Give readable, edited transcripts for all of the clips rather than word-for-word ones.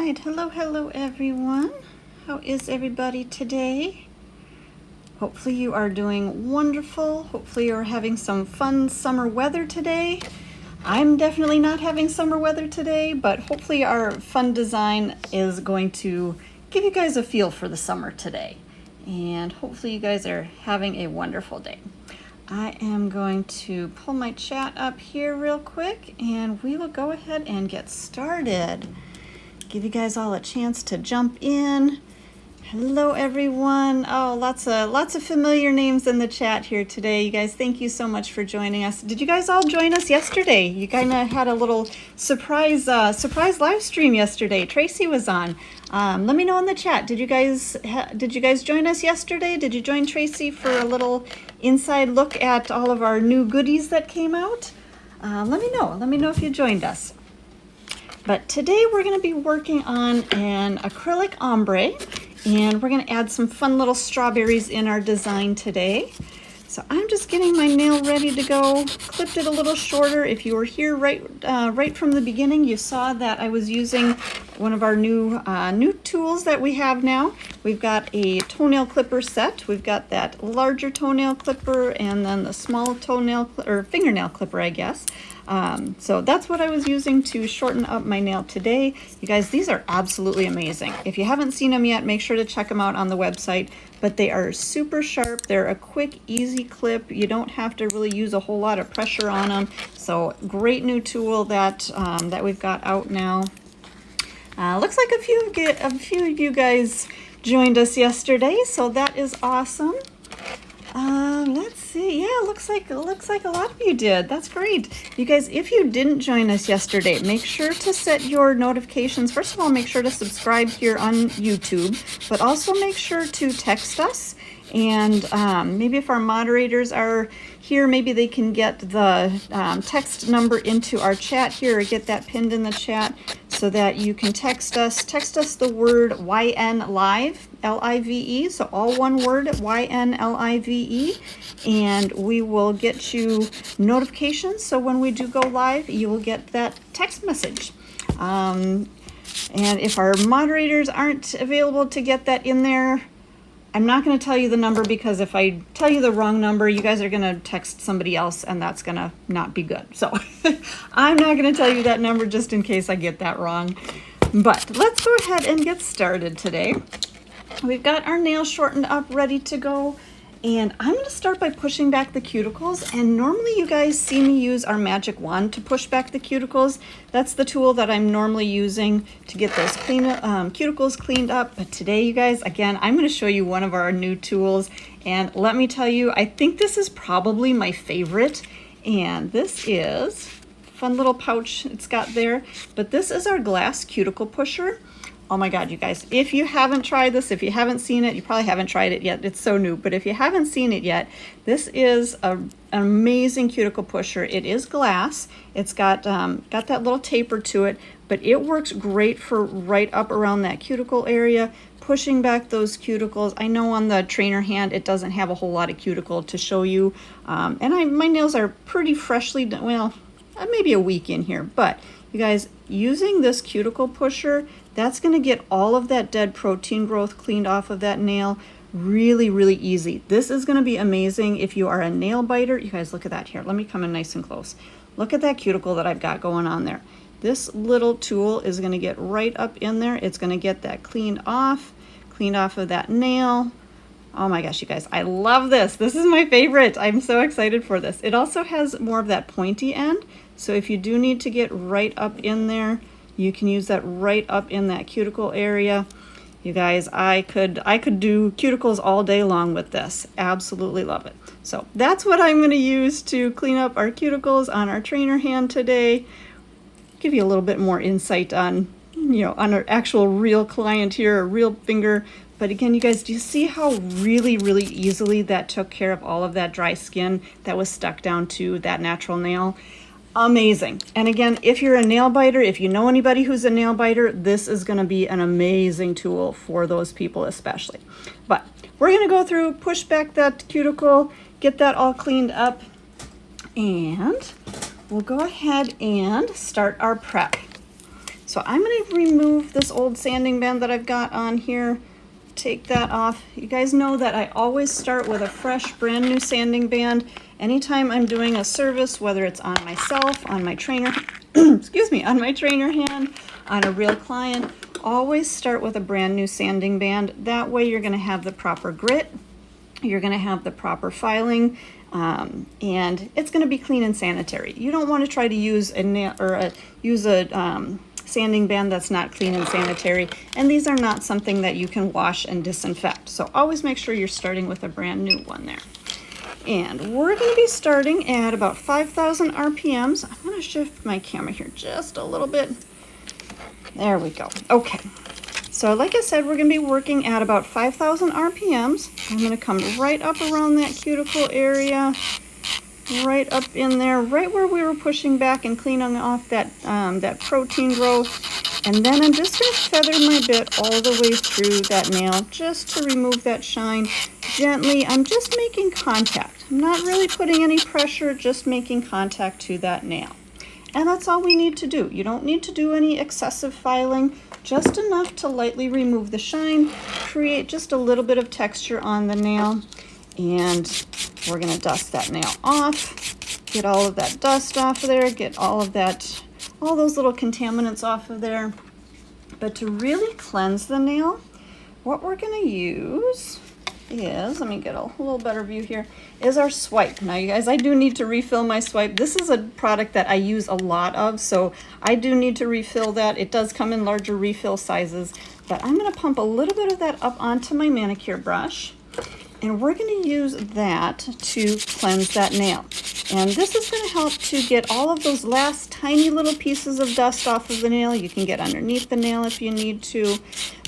right, hello everyone. How is everybody today? Hopefully you are doing wonderful. Hopefully you're having some fun summer weather today. I'm definitely not having summer weather today, but hopefully our fun design is going to give you guys a feel for the summer today. And hopefully you guys are having a wonderful day. I am going to pull my chat up here real quick and we will go ahead and get started. Give you guys all a chance to jump in. Hello everyone. Oh, lots of familiar names in the chat here today. You guys, thank you so much for joining us. Did you guys all join us yesterday? You kind of had a little surprise live stream yesterday. Tracy was on. Let me know in the chat. Did you guys join us yesterday? Did you join Tracy for a little inside look at all of our new goodies that came out? Let me know. Let me know if you joined us. But today we're going to be working on an acrylic ombre, and we're going to add some fun little strawberries in our design today. So I'm just getting my nail ready to go. Clipped it a little shorter. If you were here right from the beginning, you saw that I was using one of our new tools that we have now. We've got a toenail clipper set. We've got that larger toenail clipper and then the small toenail or fingernail clipper, I guess. So that's what I was using to shorten up my nail today. You guys, these are absolutely amazing. If you haven't seen them yet, make sure to check them out on the website. But they are super sharp. They're a quick, easy clip. You don't have to really use a whole lot of pressure on them. So great new tool that that we've got out now. Looks like a few of you guys joined us yesterday, so that is awesome. Let's see. Yeah, looks like a lot of you did. That's great. You guys, if you didn't join us yesterday, make sure to set your notifications. First of all, make sure to subscribe here on YouTube, but also make sure to text us. And maybe if our moderators are here, maybe they can get the text number into our chat here or get that pinned in the chat so that you can text us. Text us the word YN Live, L-I-V-E, so all one word, YN-L-I-V-E, and we will get you notifications. So when we do go live, you will get that text message. And if our moderators aren't available to get that in there, I'm not going to tell you the number, because if I tell you the wrong number, you guys are going to text somebody else and that's going to not be good. So I'm not going to tell you that number just in case I get that wrong. But let's go ahead and get started today. We've got our nails shortened up, ready to go. And I'm going to start by pushing back the cuticles. And normally you guys see me use our magic wand to push back the cuticles. That's the tool that I'm normally using to get those cuticles cleaned up. But today, you guys, again, I'm going to show you one of our new tools. And let me tell you, I think this is probably my favorite. And this is fun little pouch it's got there. But this is our glass cuticle pusher. Oh my God, you guys, if you haven't tried this, if you haven't seen it, you probably haven't tried it yet. It's so new, but if you haven't seen it yet, this is an amazing cuticle pusher. It is glass. It's got that little taper to it, but it works great for right up around that cuticle area, pushing back those cuticles. I know on the trainer hand, it doesn't have a whole lot of cuticle to show you. And my nails are pretty freshly done, well, maybe a week in here, but you guys, using this cuticle pusher, that's going to get all of that dead protein growth cleaned off of that nail really, really easy. This is going to be amazing if you are a nail biter. You guys, look at that here. Let me come in nice and close. Look at that cuticle that I've got going on there. This little tool is going to get right up in there. It's going to get that cleaned off of that nail. Oh my gosh, you guys, I love this. This is my favorite. I'm so excited for this. It also has more of that pointy end. So if you do need to get right up in there, you can use that right up in that cuticle area. You guys, I could do cuticles all day long with this. Absolutely love it. So that's what I'm going to use to clean up our cuticles on our trainer hand today. Give you a little bit more insight on, on our actual real client here, a real finger. But again, you guys, do you see how really, really easily that took care of all of that dry skin that was stuck down to that natural nail? Amazing. And again, if you're a nail biter, if you know anybody who's a nail biter, this is going to be an amazing tool for those people especially. But we're going to go through, push back that cuticle, get that all cleaned up, and we'll go ahead and start our prep. So I'm going to remove this old sanding band that I've got on here. Take that off. You guys know that I always start with a fresh, brand new sanding band. Anytime I'm doing a service, whether it's on myself, on my trainer, excuse me, on my trainer hand, on a real client, always start with a brand new sanding band. That way you're going to have the proper grit, you're going to have the proper filing, and it's going to be clean and sanitary. You don't want to try to use a sanding band that's not clean and sanitary, and these are not something that you can wash and disinfect. So always make sure you're starting with a brand new one there. And we're going to be starting at about 5,000 RPMs. I'm going to shift my camera here just a little bit. There we go. Okay. So like I said, we're going to be working at about 5,000 RPMs. I'm going to come right up around that cuticle area, right up in there, right where we were pushing back and cleaning off that, that protein growth. And then I'm just going to feather my bit all the way through that nail just to remove that shine. Gently, I'm just making contact. I'm not really putting any pressure, just making contact to that nail. And that's all we need to do. You don't need to do any excessive filing, just enough to lightly remove the shine, create just a little bit of texture on the nail. And we're going to dust that nail off, get all of that dust off of there, get all of that, all those little contaminants off of there. But to really cleanse the nail, what we're going to use is, let me get a little better view here, is our swipe. Now you guys, I do need to refill my swipe. This is a product that I use a lot of, so I do need to refill that. It does come in larger refill sizes, but I'm going to pump a little bit of that up onto my manicure brush. And we're going to use that to cleanse that nail. And this is going to help to get all of those last tiny little pieces of dust off of the nail. You can get underneath the nail if you need to.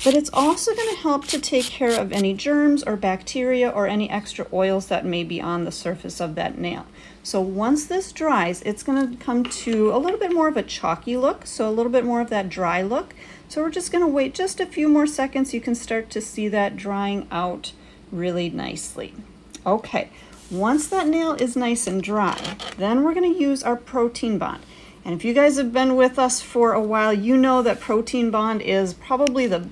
But it's also going to help to take care of any germs or bacteria or any extra oils that may be on the surface of that nail. So once this dries, it's going to come to a little bit more of a chalky look, so a little bit more of that dry look. So we're just going to wait just a few more seconds. You can start to see that drying out really nicely. Okay, once that nail is nice and dry, then we're going to use our protein bond. And if you guys have been with us for a while, you know that protein bond is probably the,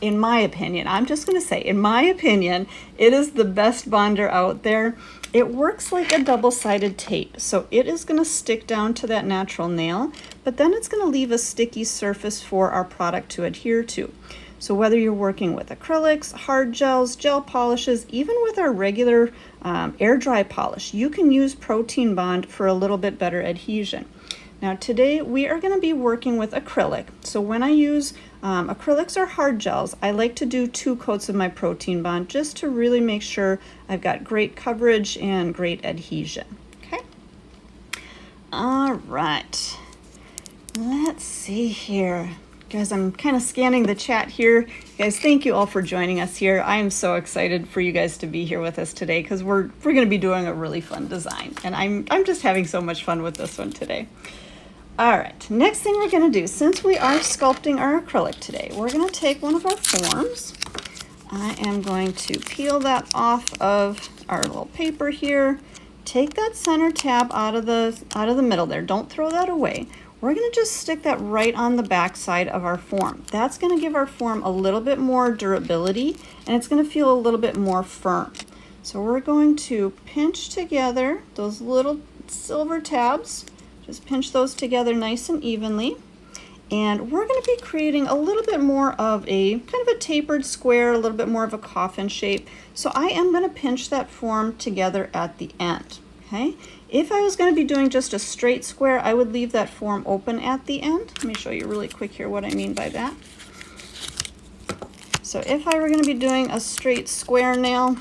in my opinion, I'm just going to say, in my opinion, it is the best bonder out there. It works like a double-sided tape, so it is going to stick down to that natural nail, but then it's going to leave a sticky surface for our product to adhere to. So whether you're working with acrylics, hard gels, gel polishes, even with our regular air dry polish, you can use protein bond for a little bit better adhesion. Now today we are going to be working with acrylic. So when I use acrylics or hard gels, I like to do 2 coats of my protein bond just to really make sure I've got great coverage and great adhesion. Okay. All right. Let's see here. Guys, I'm kind of scanning the chat here. Guys, thank you all for joining us here. I am so excited for you guys to be here with us today because we're going to be doing a really fun design, and I'm just having so much fun with this one today. All right, next thing we're going to do, since we are sculpting our acrylic today, we're going to take one of our forms. I am going to peel that off of our little paper here. Take that center tab out of the middle there. Don't throw that away. We're going to just stick that right on the back side of our form. That's going to give our form a little bit more durability, and it's going to feel a little bit more firm. So we're going to pinch together those little silver tabs. Just pinch those together nice and evenly. And we're going to be creating a little bit more of a kind of a tapered square, a little bit more of a coffin shape. So I am going to pinch that form together at the end. Okay. If I was going to be doing just a straight square, I would leave that form open at the end. Let me show you really quick here what I mean by that. So if I were going to be doing a straight square nail,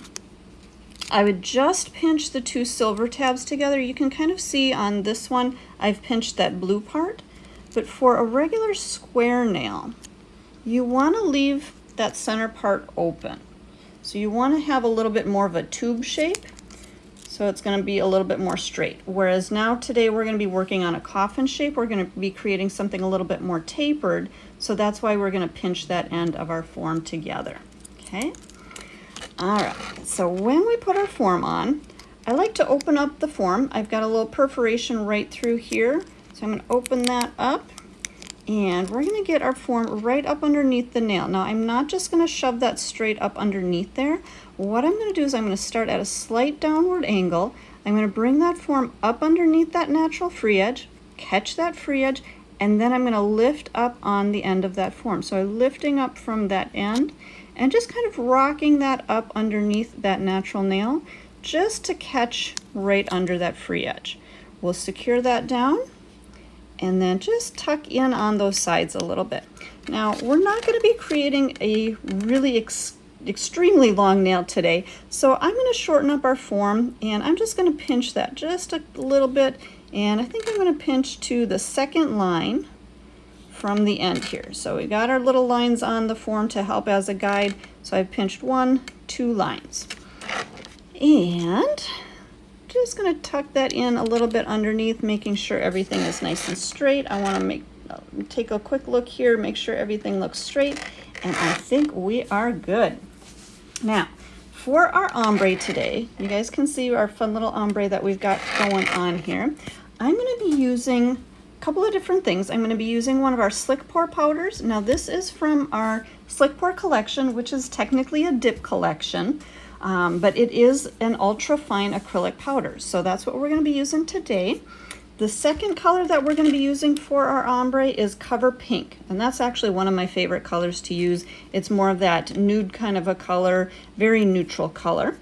I would just pinch the 2 silver tabs together. You can kind of see on this one, I've pinched that blue part. But for a regular square nail, you want to leave that center part open. So you want to have a little bit more of a tube shape. So it's going to be a little bit more straight. Whereas now today we're going to be working on a coffin shape. We're going to be creating something a little bit more tapered. So that's why we're going to pinch that end of our form together. Okay. All right. So when we put our form on, I like to open up the form. I've got a little perforation right through here. So I'm going to open that up. And we're going to get our form right up underneath the nail. Now I'm not just going to shove that straight up underneath there. What I'm going to do is I'm going to start at a slight downward angle. I'm going to bring that form up underneath that natural free edge, catch that free edge, and then I'm going to lift up on the end of that form. So I'm lifting up from that end and just kind of rocking that up underneath that natural nail just to catch right under that free edge. We'll secure that down and then just tuck in on those sides a little bit. Now, we're not going to be creating a really extremely long nail today, so I'm going to shorten up our form, and I'm just going to pinch that just a little bit, and I think I'm going to pinch to the second line from the end here. So we got our little lines on the form to help as a guide, so I've pinched 1, 2 lines. And just going to tuck that in a little bit underneath, making sure everything is nice and straight. I want to take a quick look here, make sure everything looks straight, and I think we are good. Now, for our ombre today, you guys can see our fun little ombre that we've got going on here. I'm going to be using a couple of different things. I'm going to be using one of our slick pour powders. Now, this is from our slick pour collection, which is technically a dip collection. But it is an ultra fine acrylic powder. So that's what we're going to be using today. The second color that we're going to be using for our ombre is Cover Pink. And that's actually one of my favorite colors to use. It's more of that nude kind of a color, very neutral color.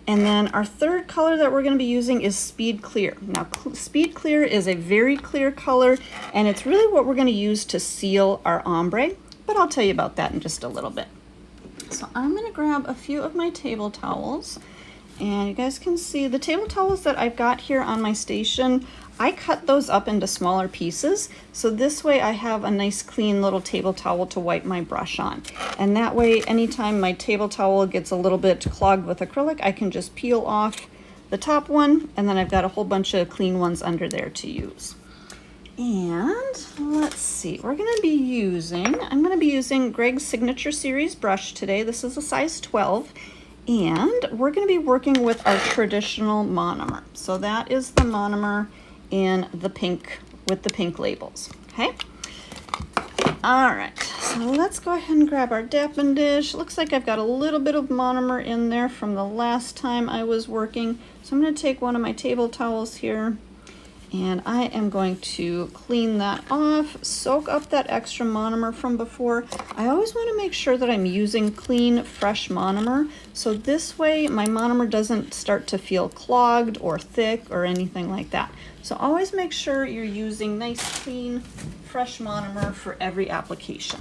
And then our third color that we're going to be using is Speed Clear. Now, Speed Clear is a very clear color, and it's really what we're going to use to seal our ombre. But I'll tell you about that in just a little bit. So I'm going to grab a few of my table towels, and you guys can see the table towels that I've got here on my station. I cut those up into smaller pieces, so this way I have a nice clean little table towel to wipe my brush on. And that way, anytime my table towel gets a little bit clogged with acrylic, I can just peel off the top one, and then I've got a whole bunch of clean ones under there to use. And let's see, I'm going to be using Greg's Signature Series brush today. This is a size 12, and we're going to be working with our traditional monomer. So that is the monomer in the pink, with the pink labels, okay? All right, so let's go ahead and grab our Dappen dish. Looks like I've got a little bit of monomer in there from the last time I was working. So I'm going to take one of my table towels here, and I am going to clean that off, soak up that extra monomer from before. I always want to make sure that I'm using clean, fresh monomer, so this way my monomer doesn't start to feel clogged or thick or anything like that. So always make sure you're using nice, clean, fresh monomer for every application.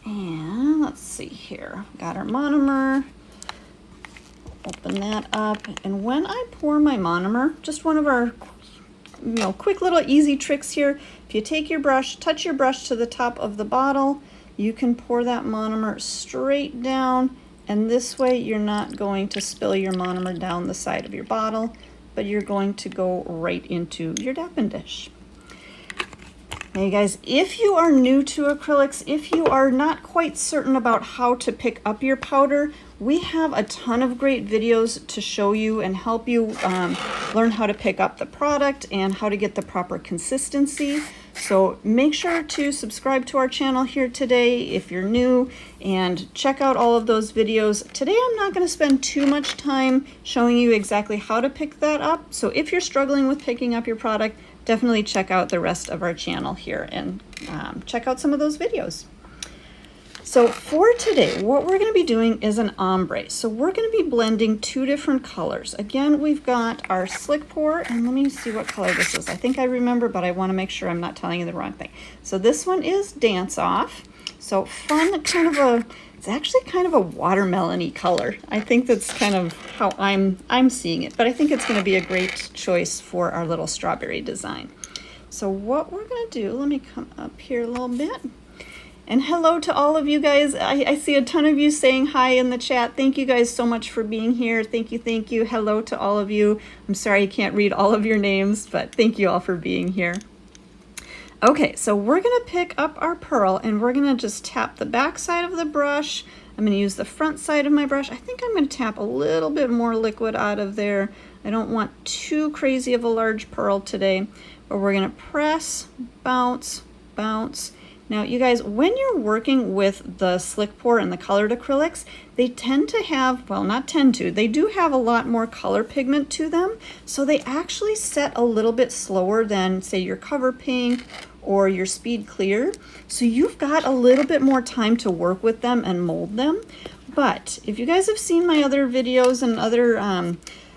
And let's see here, got our monomer. Open that up, and when I pour my monomer, just one of our quick little easy tricks here. If you take your brush, touch your brush to the top of the bottle, you can pour that monomer straight down, and this way you're not going to spill your monomer down the side of your bottle, but you're going to go right into your Dappen dish. Now you guys, if you are new to acrylics, if you are not quite certain about how to pick up your powder, we have a ton of great videos to show you and help you learn how to pick up the product and how to get the proper consistency. So make sure to subscribe to our channel here today if you're new, and check out all of those videos. Today I'm not going to spend too much time showing you exactly how to pick that up. So if you're struggling with picking up your product, definitely check out the rest of our channel here and check out some of those videos. So for today, what we're going to be doing is an ombre. So we're going to be blending two different colors. Again, we've got our slick pour, and let me see what color this is. I think I remember, but I want to make sure I'm not telling you the wrong thing. So this one is Dance Off. So fun, it's actually kind of a watermelon-y color. I think that's kind of how I'm seeing it, but I think it's going to be a great choice for our little strawberry design. So what we're going to do, let me come up here a little bit. And hello to all of you guys. I see a ton of you saying hi in the chat. Thank you guys so much for being here. Thank you, thank you. Hello to all of you. I'm sorry I can't read all of your names, but thank you all for being here. Okay, so we're gonna pick up our pearl, and we're gonna just tap the back side of the brush. I'm gonna use the front side of my brush. I think I'm gonna tap a little bit more liquid out of there. I don't want too crazy of a large pearl today, but we're gonna press, bounce, bounce. Now, you guys, when you're working with the slick pour and the colored acrylics, they tend to have, well, not tend to, they do have a lot more color pigment to them. So they actually set a little bit slower than, say, your cover pink or your speed clear. So you've got a little bit more time to work with them and mold them. But if you guys have seen my other videos and other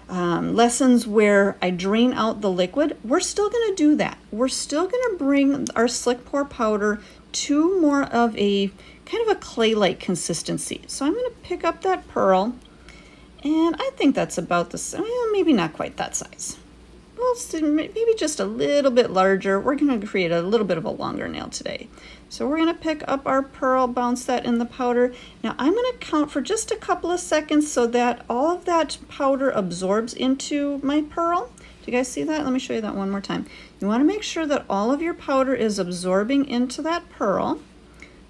lessons where I drain out the liquid, we're still going to do that. We're still going to bring our slick pour powder to more of a kind of a clay-like consistency. So I'm going to pick up that pearl, and I think that's about the same, well, maybe not quite that size. Well, maybe just a little bit larger. We're going to create a little bit of a longer nail today. So we're going to pick up our pearl, bounce that in the powder. Now I'm going to count for just a couple of seconds so that all of that powder absorbs into my pearl. Do you guys see that? Let me show you that one more time. You want to make sure that all of your powder is absorbing into that pearl.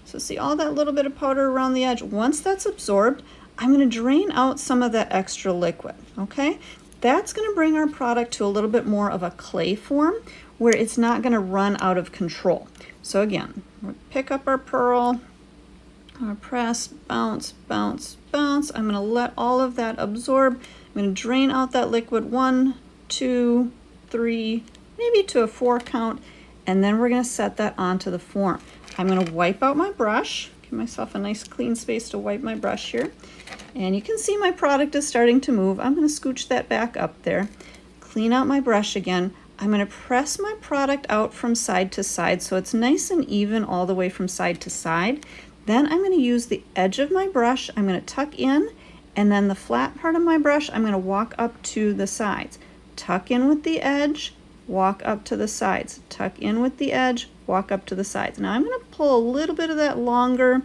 So see all that little bit of powder around the edge. Once that's absorbed, I'm going to drain out some of that extra liquid, okay? That's going to bring our product to a little bit more of a clay form where it's not going to run out of control. So again, we'll pick up our pearl, press, bounce, bounce, bounce. I'm going to let all of that absorb. I'm going to drain out that liquid 1, 2, 3, maybe to a 4 count, and then we're going to set that onto the form. I'm going to wipe out my brush, give myself a nice clean space to wipe my brush here. And you can see my product is starting to move. I'm going to scooch that back up there, clean out my brush again. I'm going to press my product out from side to side so it's nice and even all the way from side to side. Then I'm going to use the edge of my brush. I'm going to tuck in, and then the flat part of my brush, I'm going to walk up to the sides. Tuck in with the edge, walk up to the sides. Tuck in with the edge, walk up to the sides. Now I'm going to pull a little bit of that longer,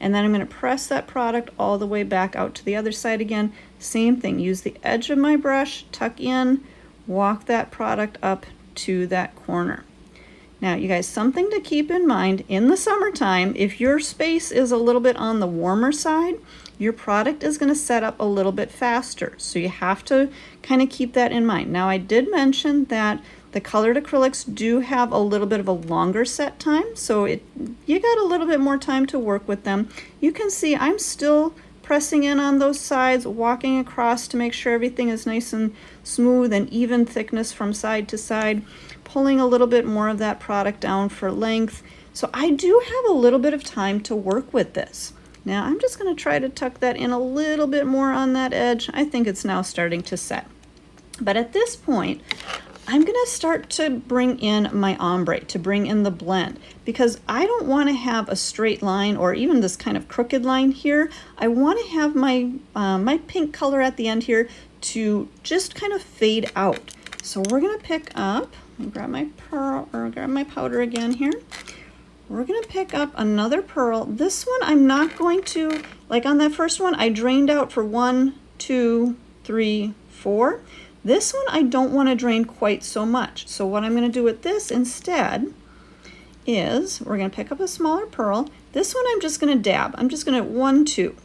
and then I'm going to press that product all the way back out to the other side again. Same thing, use the edge of my brush, tuck in, walk that product up to that corner. Now, you guys, something to keep in mind in the summertime, if your space is a little bit on the warmer side, your product is going to set up a little bit faster. So you have to kind of keep that in mind. Now, I did mention that the colored acrylics do have a little bit of a longer set time, so you got a little bit more time to work with them. You can see I'm still pressing in on those sides, walking across to make sure everything is nice and smooth and even thickness from side to side, pulling a little bit more of that product down for length. So I do have a little bit of time to work with this. Now I'm just going to try to tuck that in a little bit more on that edge. I think it's now starting to set. But at this point, I'm going to start to bring in my ombre, to bring in the blend, because I don't want to have a straight line or even this kind of crooked line here. I want to have my my pink color at the end here to just kind of fade out. So we're going to pick up, grab my pearl, or grab my powder again here. We're going to pick up another pearl. This one I'm not going to, like on that first one, I drained out for 1, 2, 3, 4. This one I don't want to drain quite so much. So what I'm going to do with this instead is we're going to pick up a smaller pearl. This one I'm just going to dab. I'm just going to 1, 2.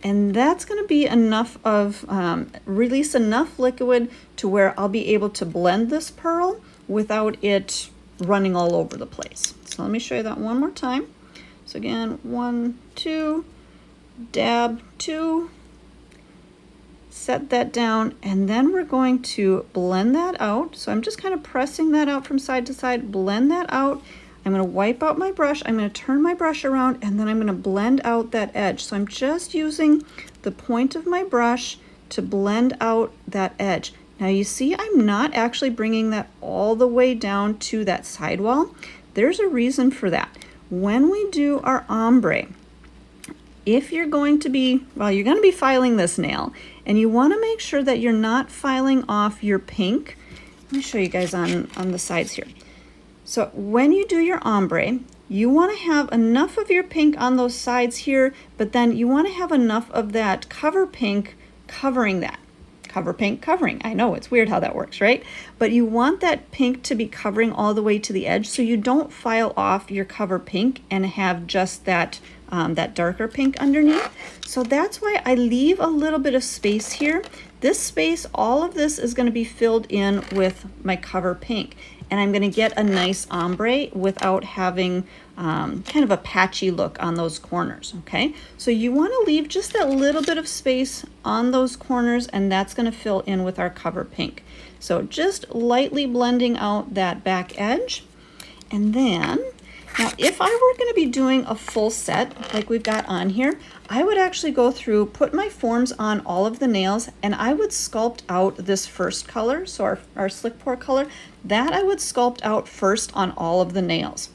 And that's going to be enough of, release enough liquid to where I'll be able to blend this pearl without it running all over the place. So let me show you that one more time. So again, 1, 2, dab 2. Set that down, and then we're going to blend that out. So I'm just kind of pressing that out from side to side, blend that out. I'm going to wipe out my brush, I'm going to turn my brush around, and then I'm going to blend out that edge. So I'm just using the point of my brush to blend out that edge. Now you see I'm not actually bringing that all the way down to that sidewall. There's a reason for that. When we do our ombre, if you're going to be, well, you're going to be filing this nail, and you want to make sure that you're not filing off your pink. Let me show you guys on the sides here. So when you do your ombre, you want to have enough of your pink on those sides here, but then you want to have enough of that cover pink covering that. Cover pink covering. I know it's weird how that works, right? But you want that pink to be covering all the way to the edge so you don't file off your cover pink and have just that that darker pink underneath. So that's why I leave a little bit of space here. This space, all of this is going to be filled in with my cover pink. and I'm going to get a nice ombre without having kind of a patchy look on those corners, okay? So you want to leave just that little bit of space on those corners, and that's going to fill in with our cover pink. So just lightly blending out that back edge. And then, now if I were going to be doing a full set like we've got on here, I would actually go through, put my forms on all of the nails, and I would sculpt out this first color, so our slick pour color, that I would sculpt out first on all of the nails.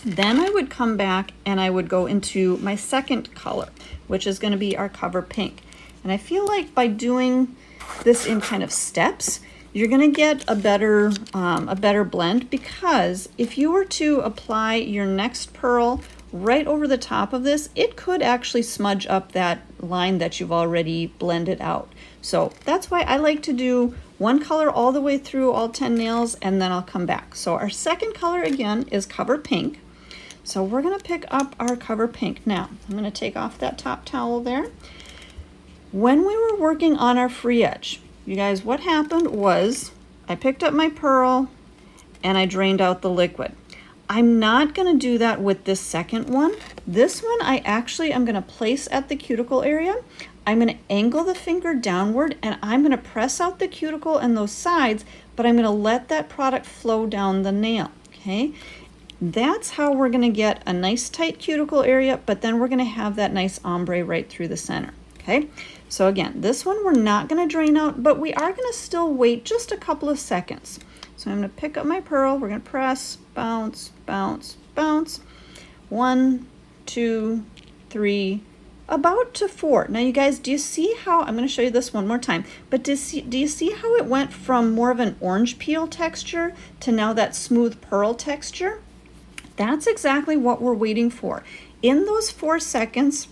Then I would come back and I would go into my second color, which is going to be our cover pink. And I feel like by doing this in kind of steps, you're going to get a better blend, because if you were to apply your next pearl right over the top of this, it could actually smudge up that line that you've already blended out. So that's why I like to do one color all the way through all 10 nails, and then I'll come back. So our second color again is cover pink. So we're going to pick up our cover pink. Now I'm going to take off that top towel there. When we were working on our free edge, you guys, what happened was I picked up my pearl and I drained out the liquid. I'm not going to do that with this second one. This one I actually am going to place at the cuticle area. I'm going to angle the finger downward and I'm going to press out the cuticle and those sides, but I'm going to let that product flow down the nail, okay? That's how we're going to get a nice tight cuticle area, but then we're going to have that nice ombre right through the center, okay? So again, this one we're not going to drain out, but we are going to still wait just a couple of seconds. So I'm going to pick up my pearl, we're going to press, bounce, bounce, bounce, 1, 2, 3, about to 4. Now you guys, do you see how, I'm going to show you this one more time, but do you see how it went from more of an orange peel texture to now that smooth pearl texture? That's exactly what we're waiting for. In those 4 seconds,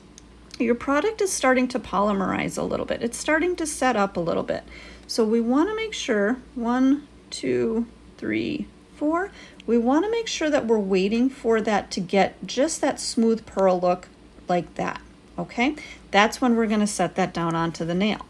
your product is starting to polymerize a little bit. It's starting to set up a little bit. So we want to make sure, 1, 2, 3, 4, we want to make sure that we're waiting for that to get just that smooth pearl look like that, okay? That's when we're going to set that down onto the nail.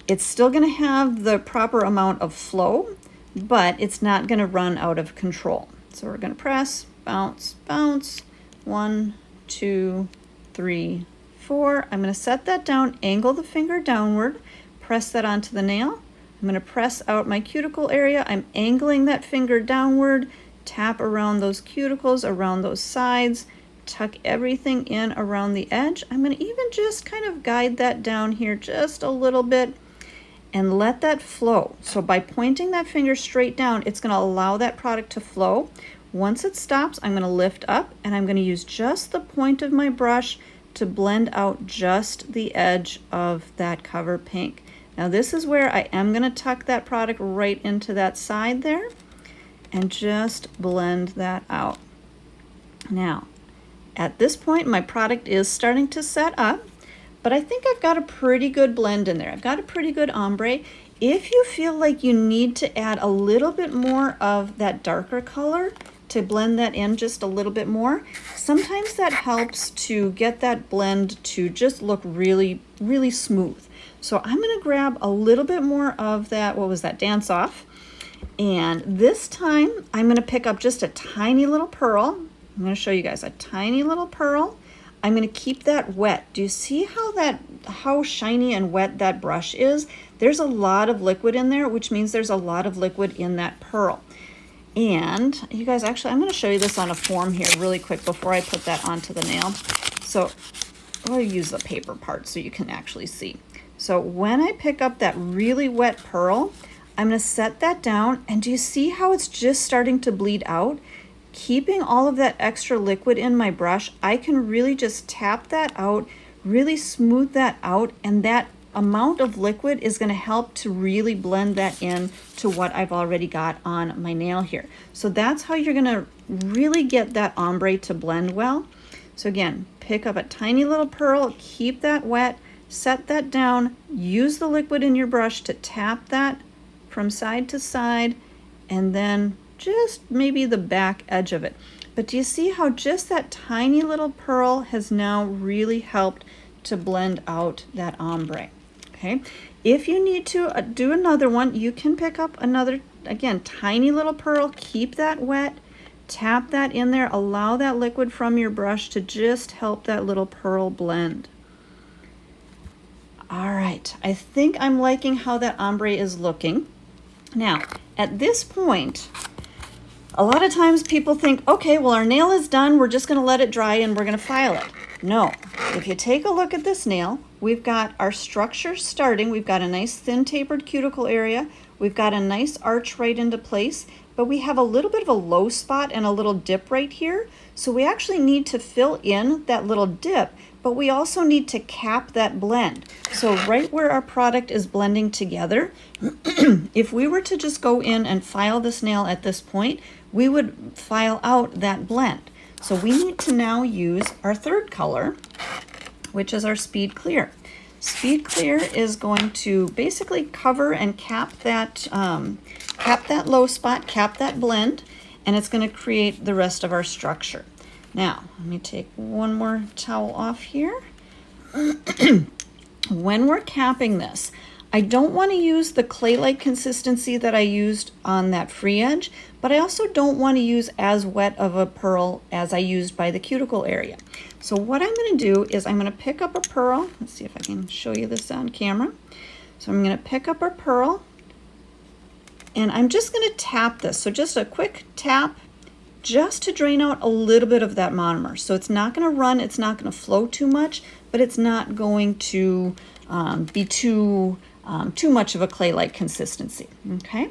It's still going to have the proper amount of flow, but it's not going to run out of control. So we're going to press, bounce, bounce, 1, 2, 3, 4. I'm going to set that down, angle the finger downward, press that onto the nail. I'm going to press out my cuticle area. I'm angling that finger downward, tap around those cuticles, around those sides, tuck everything in around the edge. I'm going to even just kind of guide that down here just a little bit and let that flow. So by pointing that finger straight down, it's going to allow that product to flow. Once it stops, I'm going to lift up and I'm going to use just the point of my brush to blend out just the edge of that cover pink. Now this is where I am going to tuck that product right into that side there and just blend that out. Now at this point my product is starting to set up, but I think I've got a pretty good blend in there. I've got a pretty good ombre. If you feel like you need to add a little bit more of that darker color to blend that in just a little bit more, sometimes that helps to get that blend to just look really, really smooth. So I'm going to grab a little bit more of that, what was that, Dance Off. And this time I'm going to pick up just a tiny little pearl. I'm going to show you guys a tiny little pearl. I'm going to keep that wet. Do you see how shiny and wet that brush is? There's a lot of liquid in there, which means there's a lot of liquid in that pearl. And you guys, actually, I'm going to show you this on a form here really quick before I put that onto the nail. So I'll use the paper part so you can actually see. So when I pick up that really wet pearl, I'm going to set that down. And do you see how it's just starting to bleed out? Keeping all of that extra liquid in my brush, I can really just tap that out, really smooth that out, and that amount of liquid is going to help to really blend that in to what I've already got on my nail here. So that's how you're going to really get that ombre to blend well. So again, pick up a tiny little pearl, keep that wet, set that down, use the liquid in your brush to tap that from side to side, and then just maybe the back edge of it. But do you see how just that tiny little pearl has now really helped to blend out that ombre? okay? If you need to do another one, you can pick up another, again, tiny little pearl, keep that wet, tap that in there, allow that liquid from your brush to just help that little pearl blend. All right, I think I'm liking how that ombre is looking. Now, at this point, a lot of times people think, okay, well, our nail is done. We're just going to let it dry and we're going to file it. No, if you take a look at this nail, we've got our structure starting. We've got a nice thin tapered cuticle area. We've got a nice arch right into place, but we have a little bit of a low spot and a little dip right here. So we actually need to fill in that little dip, but we also need to cap that blend. So right where our product is blending together, if we were to just go in and file this nail at this point, we would file out that blend. So we need to now use our third color, which is our Speed Clear. Speed Clear is going to basically cover and cap that low spot, cap that blend, and it's going to create the rest of our structure. Now, let me take one more towel off here. When we're capping this, I don't want to use the clay-like consistency that I used on that free edge, but I also don't want to use as wet of a pearl as I used by the cuticle area. So what I'm going to do is I'm going to pick up a pearl. Let's see if I can show you this on camera. So I'm going to pick up a pearl, and I'm just going to tap this. So just a quick tap, just to drain out a little bit of that monomer. So it's not going to run, it's not going to flow too much, but it's not going to be too much of a clay-like consistency, okay?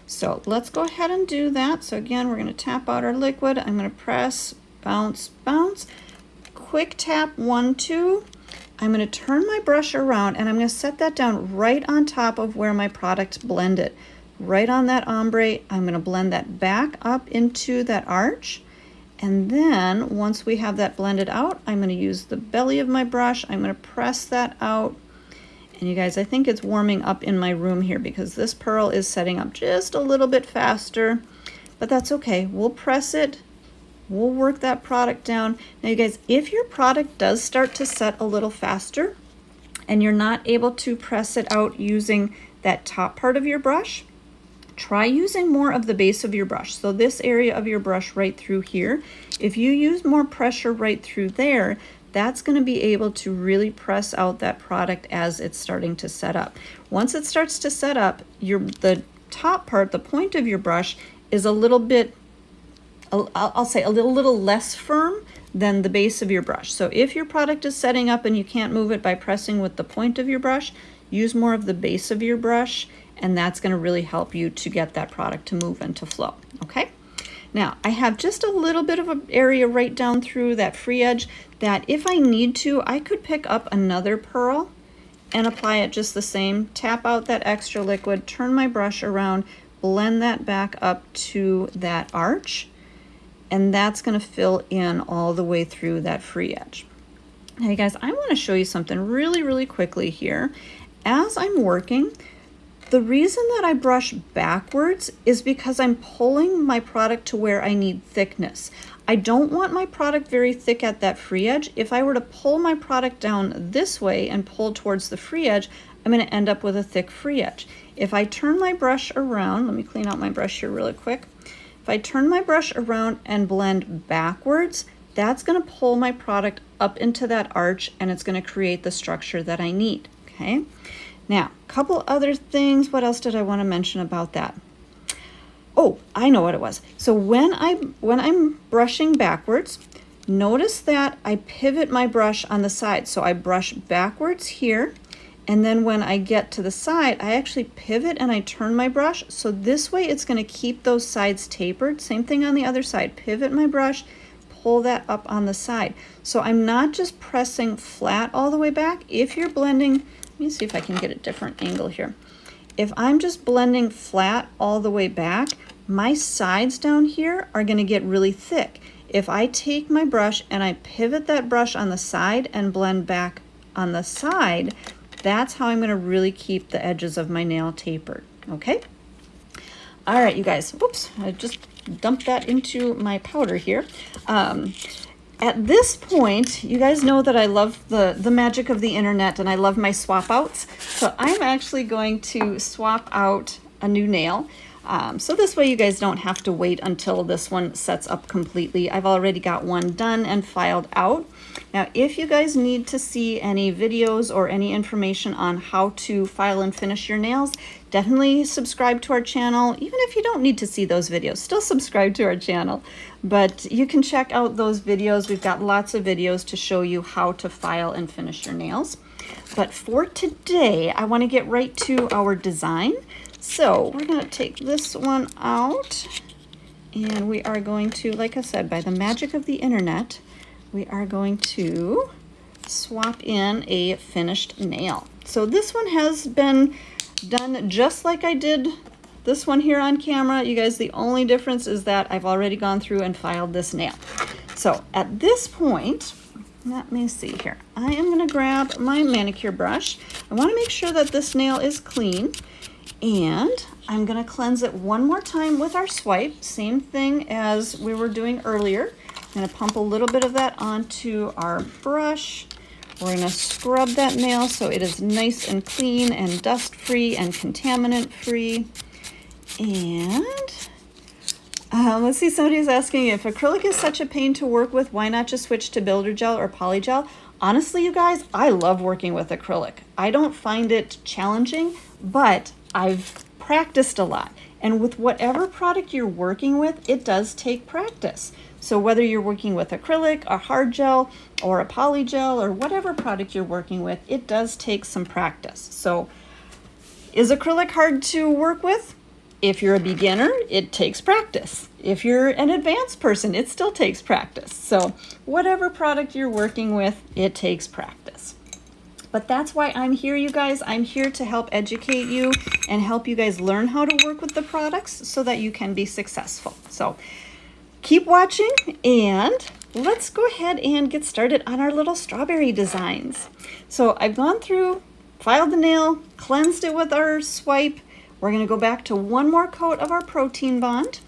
So let's go ahead and do that. So again, we're gonna tap out our liquid. I'm gonna press, bounce, bounce. Quick tap, 1, 2. I'm gonna turn my brush around and I'm gonna set that down right on top of where my product blended. Right on that ombre, I'm gonna blend that back up into that arch. And then once we have that blended out, I'm gonna use the belly of my brush. I'm gonna press that out. And you guys, I think it's warming up in my room here because this pearl is setting up just a little bit faster, but that's okay. We'll press it. We'll work that product down. Now you guys, if your product does start to set a little faster and you're not able to press it out using that top part of your brush, try using more of the base of your brush. So this area of your brush right through here, if you use more pressure right through there, that's going to be able to really press out that product as it's starting to set up. Once it starts to set up, the top part, the point of your brush, is a little bit, I'll say a little less firm than the base of your brush. So if your product is setting up and you can't move it by pressing with the point of your brush, use more of the base of your brush, and that's going to really help you to get that product to move and to flow, okay? Now, I have just a little bit of an area right down through that free edge that if I need to, I could pick up another pearl and apply it just the same. Tap out that extra liquid, turn my brush around, blend that back up to that arch, and that's going to fill in all the way through that free edge. Now, you guys, I want to show you something really, really quickly here. As I'm working, the reason that I brush backwards is because I'm pulling my product to where I need thickness. I don't want my product very thick at that free edge. If I were to pull my product down this way and pull towards the free edge, I'm going to end up with a thick free edge. If I turn my brush around, let me clean out my brush here really quick. If I turn my brush around and blend backwards, that's going to pull my product up into that arch and it's going to create the structure that I need, okay? Now, a couple other things. What else did I want to mention about that? Oh, I know what it was. So when I'm brushing backwards, notice that I pivot my brush on the side. So I brush backwards here, and then when I get to the side, I actually pivot and I turn my brush. So this way it's going to keep those sides tapered. Same thing on the other side. Pivot my brush, pull that up on the side. So I'm not just pressing flat all the way back. If you're blending, let me see if I can get a different angle here. If I'm just blending flat all the way back, my sides down here are going to get really thick. If I take my brush and I pivot that brush on the side and blend back on the side, that's how I'm going to really keep the edges of my nail tapered, okay? All right, you guys, whoops, I just dumped that into my powder here. at this point, you guys know that I love the magic of the internet and I love my swap outs. So I'm actually going to swap out a new nail. So this way you guys don't have to wait until this one sets up completely. I've already got one done and filed out. Now, if you guys need to see any videos or any information on how to file and finish your nails, definitely subscribe to our channel. Even if you don't need to see those videos, still subscribe to our channel. But you can check out those videos. We've got lots of videos to show you how to file and finish your nails. But for today, I want to get right to our design. So we're going to take this one out, and we are going to, like I said, by the magic of the internet, we are going to swap in a finished nail. So this one has been done just like I did this one here on camera. You guys, the only difference is that I've already gone through and filed this nail. So at this point, let me see here. I am going to grab my manicure brush. I want to make sure that this nail is clean. And I'm going to cleanse it one more time with our swipe, same thing as we were doing earlier. I'm going to pump a little bit of that onto our brush. We're going to scrub that nail so it is nice and clean and dust free and contaminant free. And let's see, somebody's asking, if acrylic is such a pain to work with, why not just switch to builder gel or polygel? Honestly, you guys, I love working with acrylic. I don't find it challenging, but I've practiced a lot. And with whatever product you're working with, it does take practice. So whether you're working with acrylic, a hard gel, or a polygel, or whatever product you're working with, it does take some practice. So is acrylic hard to work with? If you're a beginner, it takes practice. If you're an advanced person, it still takes practice. So whatever product you're working with, it takes practice. But that's why I'm here, you guys. I'm here to help educate you and help you guys learn how to work with the products so that you can be successful. So keep watching, and let's go ahead and get started on our little strawberry designs. So I've gone through, filed the nail, cleansed it with our swipe. We're going to go back to one more coat of our protein bond.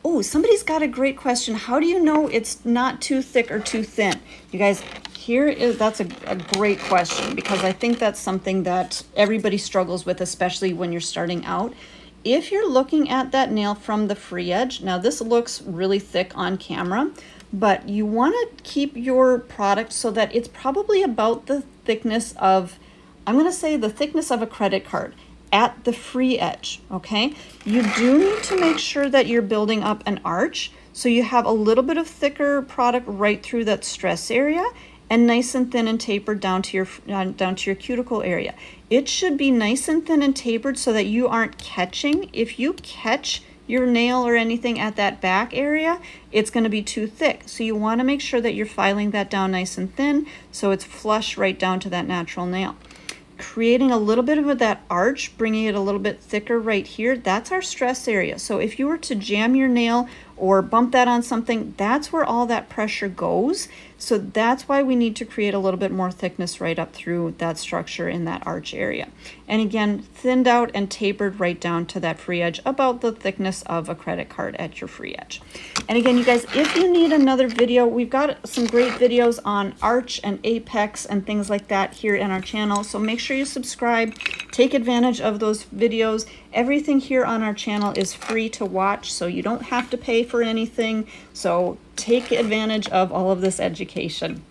Oh, somebody's got a great question. How do you know it's not too thick or too thin? You guys, that's a great question, because I think that's something that everybody struggles with, especially when you're starting out. If you're looking at that nail from the free edge, now this looks really thick on camera, but you want to keep your product so that it's probably about the thickness of, I'm going to say the thickness of a credit card at the free edge, okay? You do need to make sure that you're building up an arch, so you have a little bit of thicker product right through that stress area, and nice and thin and tapered down to your cuticle area. It should be nice and thin and tapered so that you aren't catching. If you catch your nail or anything at that back area, it's going to be too thick. So you want to make sure that you're filing that down nice and thin so it's flush right down to that natural nail. Creating a little bit of that arch, bringing it a little bit thicker right here, that's our stress area. So if you were to jam your nail or bump that on something, that's where all that pressure goes. So that's why we need to create a little bit more thickness right up through that structure in that arch area. And again, thinned out and tapered right down to that free edge, about the thickness of a credit card at your free edge. And again, you guys, if you need another video, we've got some great videos on arch and apex and things like that here in our channel. So make sure you subscribe, take advantage of those videos. Everything here on our channel is free to watch, so you don't have to pay for anything. So take advantage of all of this education.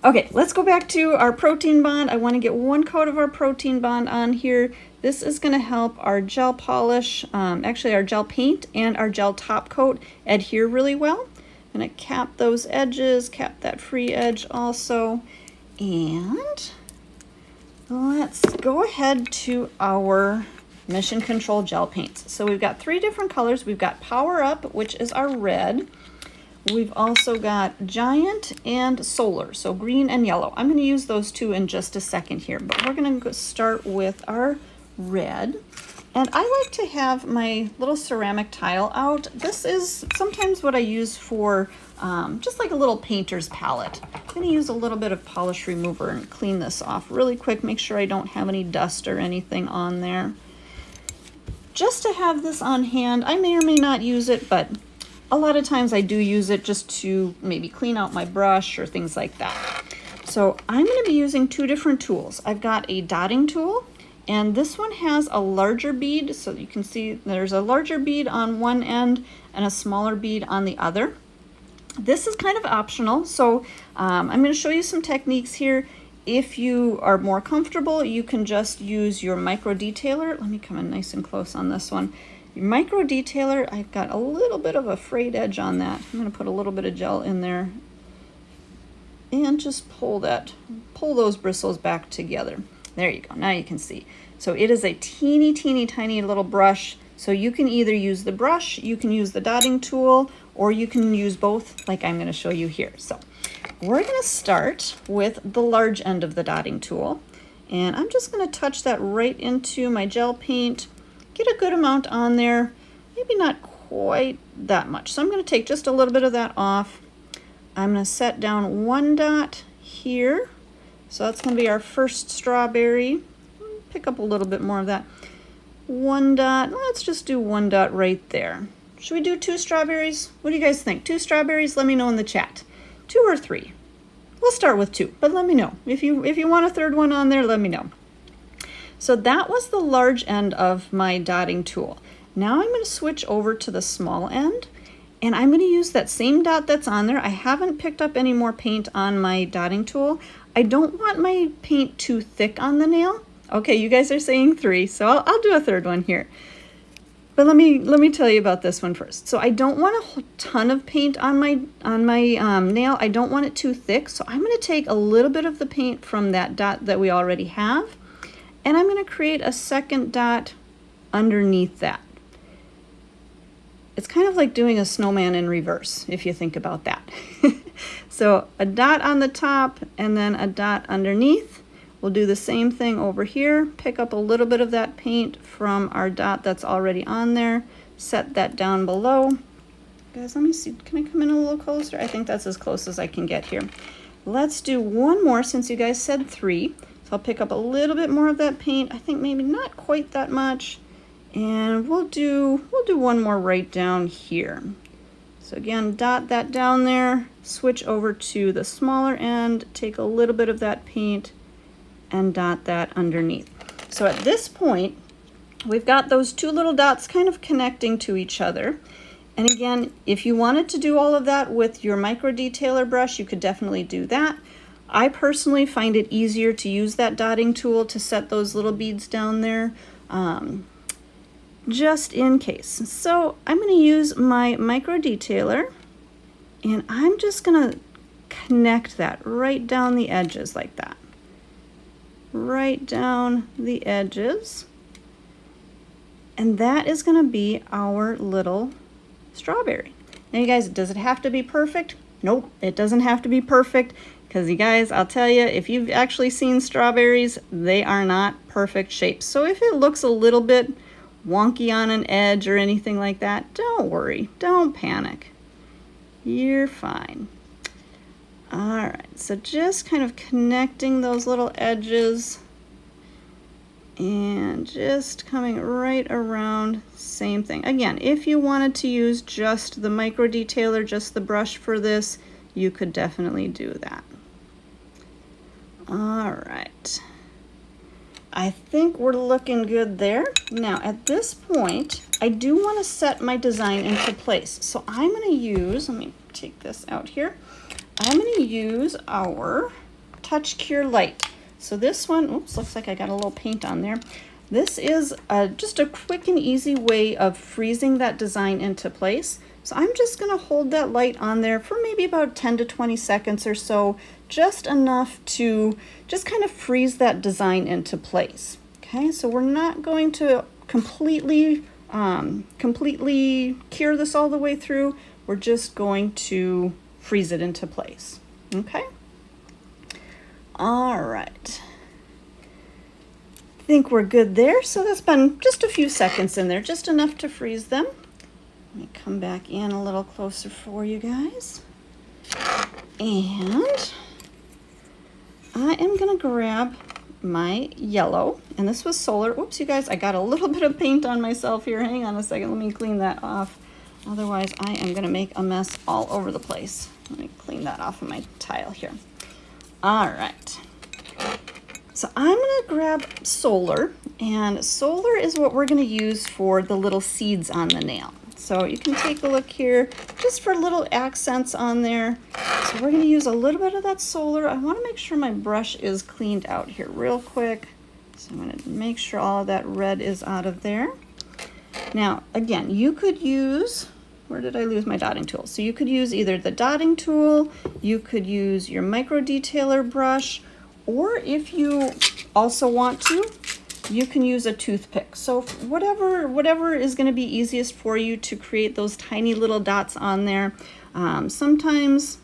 Okay, let's go back to our protein bond. I want to get one coat of our protein bond on here. This is going to help our gel polish, actually our gel paint and our gel top coat adhere really well. I'm going to cap those edges, cap that free edge also. And let's go ahead to our Mission Control gel paints. So we've got 3 different colors. We've got Power Up, which is our red. We've also got Giant and Solar, so green and yellow. I'm going to use those 2 in just a second here, but we're going to start with our red. And I like to have my little ceramic tile out. This is sometimes what I use for just like a little painter's palette. I'm going to use a little bit of polish remover and clean this off really quick, make sure I don't have any dust or anything on there. Just to have this on hand, I may or may not use it, but a lot of times I do use it just to maybe clean out my brush or things like that. So I'm going to be using two different tools. I've got a dotting tool, and this one has a larger bead, so you can see there's a larger bead on one end and a smaller bead on the other. This is kind of optional, so I'm going to show you some techniques here. If you are more comfortable, you can just use your micro detailer. Let me come in nice and close on this one. Your micro detailer, I've got a little bit of a frayed edge on that. I'm going to put a little bit of gel in there and just pull those bristles back together. There you go, now you can see. So it is a teeny tiny little brush, so you can either use the brush, you can use the dotting tool, or you can use both like I'm going to show you here. So we're going to start with the large end of the dotting tool, and I'm just going to touch that right into my gel paint, get a good amount on there, maybe not quite that much. So I'm going to take just a little bit of that off. I'm going to set down one dot here. So that's going to be our first strawberry. Pick up a little bit more of that. One dot, let's just do one dot right there. Should we do 2 strawberries? What do you guys think? 2 strawberries? Let me know in the chat. 2 or 3? We'll start with 2, but let me know. If you want a third one on there, let me know. So that was the large end of my dotting tool. Now I'm going to switch over to the small end, and I'm going to use that same dot that's on there. I haven't picked up any more paint on my dotting tool. I don't want my paint too thick on the nail. Okay, you guys are saying 3, so I'll do a third one here. But let me tell you about this one first. So I don't want a ton of paint on my nail. I don't want it too thick. So I'm going to take a little bit of the paint from that dot that we already have, and I'm going to create a second dot underneath that. It's kind of like doing a snowman in reverse, if you think about that. So a dot on the top and then a dot underneath. We'll do the same thing over here, pick up a little bit of that paint from our dot that's already on there, set that down below. Guys, let me see, can I come in a little closer? I think that's as close as I can get here. Let's do one more since you guys said 3. So I'll pick up a little bit more of that paint. I think maybe not quite that much. And we'll do one more right down here. So again, dot that down there, switch over to the smaller end, take a little bit of that paint, and dot that underneath. So at this point, we've got those 2 little dots kind of connecting to each other. And again, if you wanted to do all of that with your micro detailer brush, you could definitely do that. I personally find it easier to use that dotting tool to set those little beads down there, just in case. So I'm going to use my micro detailer, and I'm just going to connect that right down the edges like that. Right down the edges, and that is going to be our little strawberry. Now you guys, does it have to be perfect? Nope, it doesn't have to be perfect, because you guys, I'll tell you, if you've actually seen strawberries, they are not perfect shapes. So if it looks a little bit wonky on an edge or anything like that, don't worry, don't panic, you're fine. All right, so just kind of connecting those little edges and just coming right around, same thing. Again, if you wanted to use just the micro detailer, just the brush for this, you could definitely do that. All right, I think we're looking good there. Now at this point, I do want to set my design into place. So I'm going to use, let me take this out here. I'm going to use our Touch Cure Light. So this one, oops, looks like I got a little paint on there. This is just a quick and easy way of freezing that design into place. So I'm just going to hold that light on there for maybe about 10 to 20 seconds or so, just enough to just kind of freeze that design into place. Okay, so we're not going to completely cure this all the way through. We're just going to freeze it into place. Okay. All right. I think we're good there. So that's been just a few seconds in there, just enough to freeze them. Let me come back in a little closer for you guys. And I am going to grab my yellow, and this was solar. Oops, you guys, I got a little bit of paint on myself here. Hang on a second. Let me clean that off. Otherwise, I am gonna make a mess all over the place. Let me clean that off of my tile here. All right. So I'm gonna grab Solar, and Solar is what we're gonna use for the little seeds on the nail. So you can take a look here, just for little accents on there. So we're gonna use a little bit of that Solar. I wanna make sure my brush is cleaned out here real quick. So I'm gonna make sure all of that red is out of there. Now, again, you could use, where did I lose my dotting tool? So you could use either the dotting tool, you could use your micro detailer brush, or if you also want to, you can use a toothpick. So whatever is going to be easiest for you to create those tiny little dots on there. Sometimes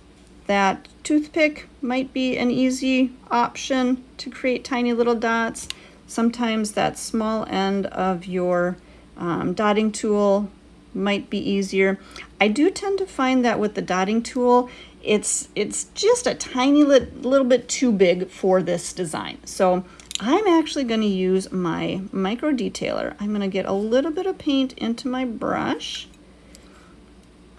that toothpick might be an easy option to create tiny little dots. Sometimes that small end of your dotting tool might be easier. I do tend to find that with the dotting tool, it's just a tiny little bit too big for this design. So I'm actually going to use my micro detailer. I'm going to get a little bit of paint into my brush.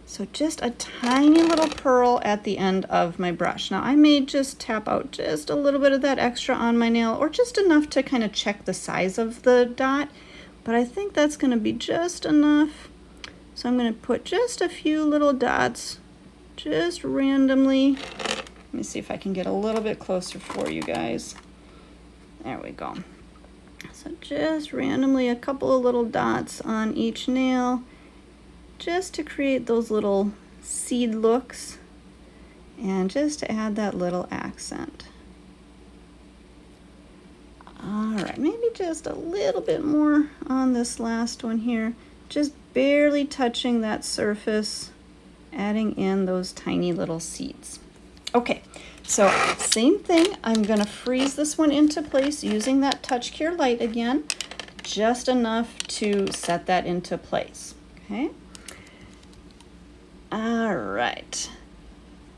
So just a tiny little pearl at the end of my brush. Now I may just tap out just a little bit of that extra on my nail, or just enough to kind of check the size of the dot, but I think that's going to be just enough. So I'm going to put just a few little dots, just randomly. Let me see if I can get a little bit closer for you guys. There we go. So just randomly a couple of little dots on each nail, just to create those little seed looks and just to add that little accent. All right, maybe just a little bit more on this last one here, just barely touching that surface, adding in those tiny little seeds. Okay, so same thing, I'm gonna freeze this one into place using that Touch Cure Light again, just enough to set that into place, okay? All right.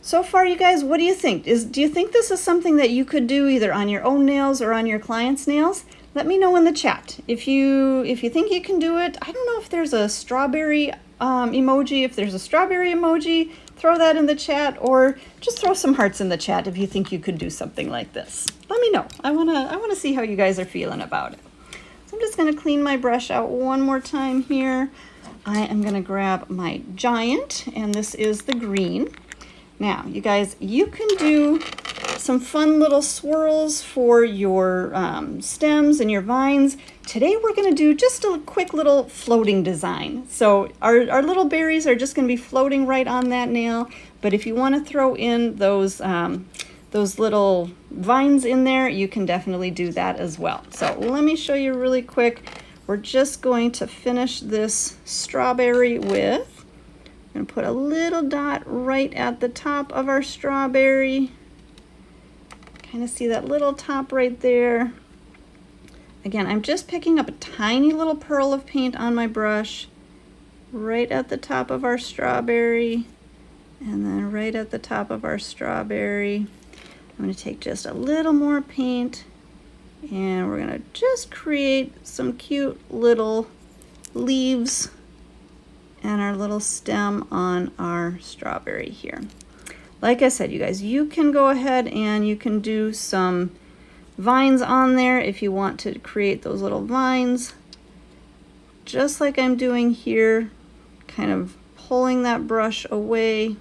So far, you guys, what do you think? Do you think this is something that you could do either on your own nails or on your client's nails? Let me know in the chat. If you think you can do it, I don't know if there's a strawberry emoji. If there's a strawberry emoji, throw that in the chat, or just throw some hearts in the chat if you think you could do something like this. Let me know. I wanna see how you guys are feeling about it. So I'm just gonna clean my brush out one more time here. I am gonna grab my Giant, and this is the green. Now, you guys, you can do some fun little swirls for your stems and your vines. Today we're going to do just a quick little floating design. So our little berries are just going to be floating right on that nail. But if you want to throw in those little vines in there, you can definitely do that as well. So let me show you really quick. We're just going to finish this strawberry with, I'm going to put a little dot right at the top of our strawberry. Kind of see that little top right there. Again, I'm just picking up a tiny little pearl of paint on my brush right at the top of our strawberry, and then right at the top of our strawberry. I'm going to take just a little more paint, and we're going to just create some cute little leaves and our little stem on our strawberry here. Like I said, you guys, you can go ahead and you can do some vines on there if you want to create those little vines. Just like I'm doing here, kind of pulling that brush away,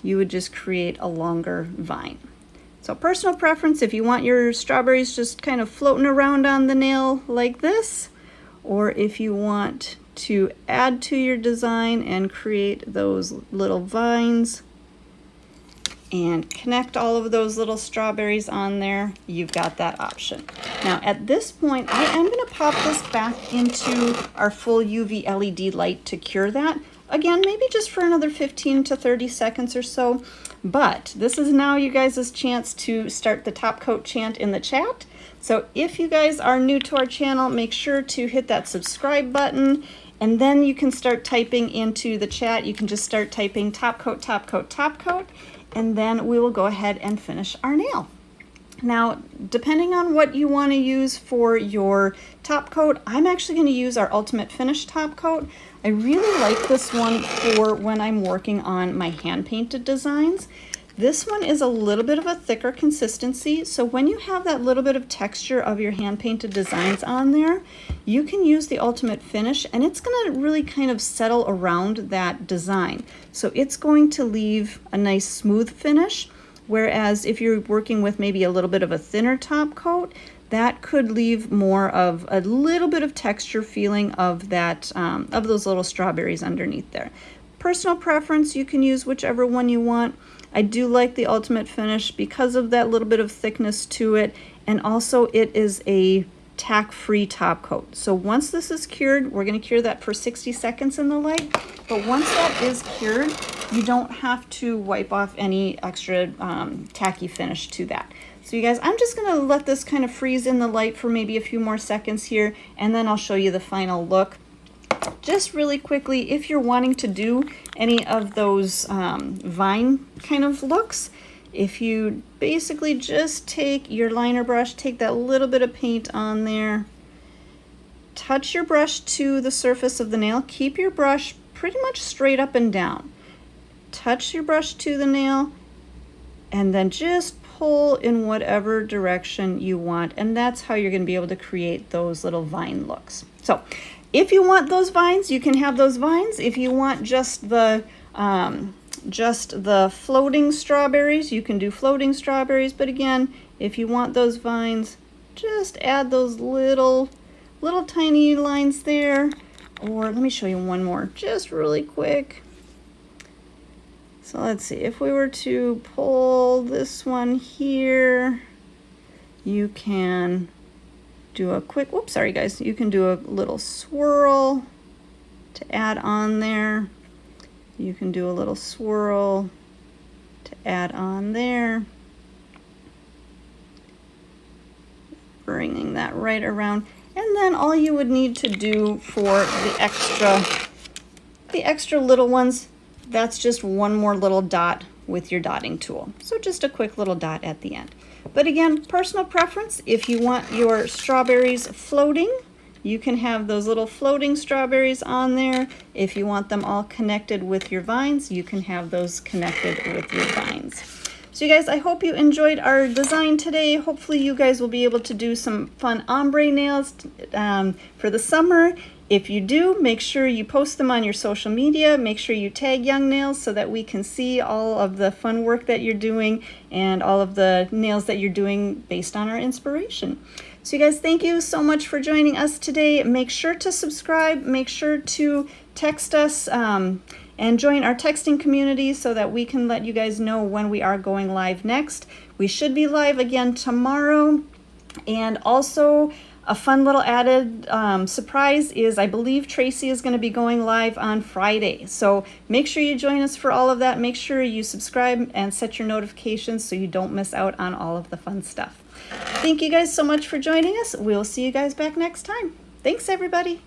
you would just create a longer vine. So personal preference, if you want your strawberries just kind of floating around on the nail like this, or if you want to add to your design and create those little vines and connect all of those little strawberries on there, you've got that option. Now at this point, I am going to pop this back into our full UV LED light to cure that. Again, maybe just for another 15 to 30 seconds or so. But this is now you guys' chance to start the top coat chant in the chat. So if you guys are new to our channel, make sure to hit that subscribe button, and then you can start typing into the chat. You can just start typing top coat, top coat, top coat, and then we will go ahead and finish our nail. Now, depending on what you want to use for your top coat, I'm actually going to use our Ultimate Finish top coat. I really like this one for when I'm working on my hand-painted designs. This one is a little bit of a thicker consistency, so when you have that little bit of texture of your hand-painted designs on there, you can use the Ultimate Finish, and it's going to really kind of settle around that design. So it's going to leave a nice smooth finish, whereas if you're working with maybe a little bit of a thinner top coat, that could leave more of a little bit of texture feeling of that, of those little strawberries underneath there. Personal preference, you can use whichever one you want. I do like the Ultimate Finish because of that little bit of thickness to it, and also it is a tack-free top coat. So once this is cured, we're going to cure that for 60 seconds in the light, but once that is cured, you don't have to wipe off any extra tacky finish to that. So you guys, I'm just going to let this kind of freeze in the light for maybe a few more seconds here, and then I'll show you the final look. Just really quickly, if you're wanting to do any of those vine kind of looks, if you basically just take your liner brush, take that little bit of paint on there, touch your brush to the surface of the nail, keep your brush pretty much straight up and down. Touch your brush to the nail, and then just pull in whatever direction you want, and that's how you're going to be able to create those little vine looks. So if you want those vines, you can have those vines. If you want just the floating strawberries, you can do floating strawberries. But again, if you want those vines, just add those little tiny lines there. Or let me show you one more, just really quick. So let's see, if we were to pull this one here, you can do a quick, whoops, sorry guys, you can do a little swirl to add on there. You can do a little swirl to add on there. Bringing that right around. And then all you would need to do for the extra little ones, that's just one more little dot with your dotting tool. So just a quick little dot at the end. But again, personal preference, if you want your strawberries floating, you can have those little floating strawberries on there. If you want them all connected with your vines, you can have those connected with your vines. So you guys, I hope you enjoyed our design today. Hopefully you guys will be able to do some fun ombre nails for the summer. If you do, make sure you post them on your social media. Make sure you tag Young Nails so that we can see all of the fun work that you're doing and all of the nails that you're doing based on our inspiration. So you guys, thank you so much for joining us today. Make sure to subscribe. Make sure to text us and join our texting community so that we can let you guys know when we are going live next. We should be live again tomorrow. And also, a fun little added surprise is I believe Tracy is going to be going live on Friday. So make sure you join us for all of that. Make sure you subscribe and set your notifications so you don't miss out on all of the fun stuff. Thank you guys so much for joining us. We'll see you guys back next time. Thanks, everybody.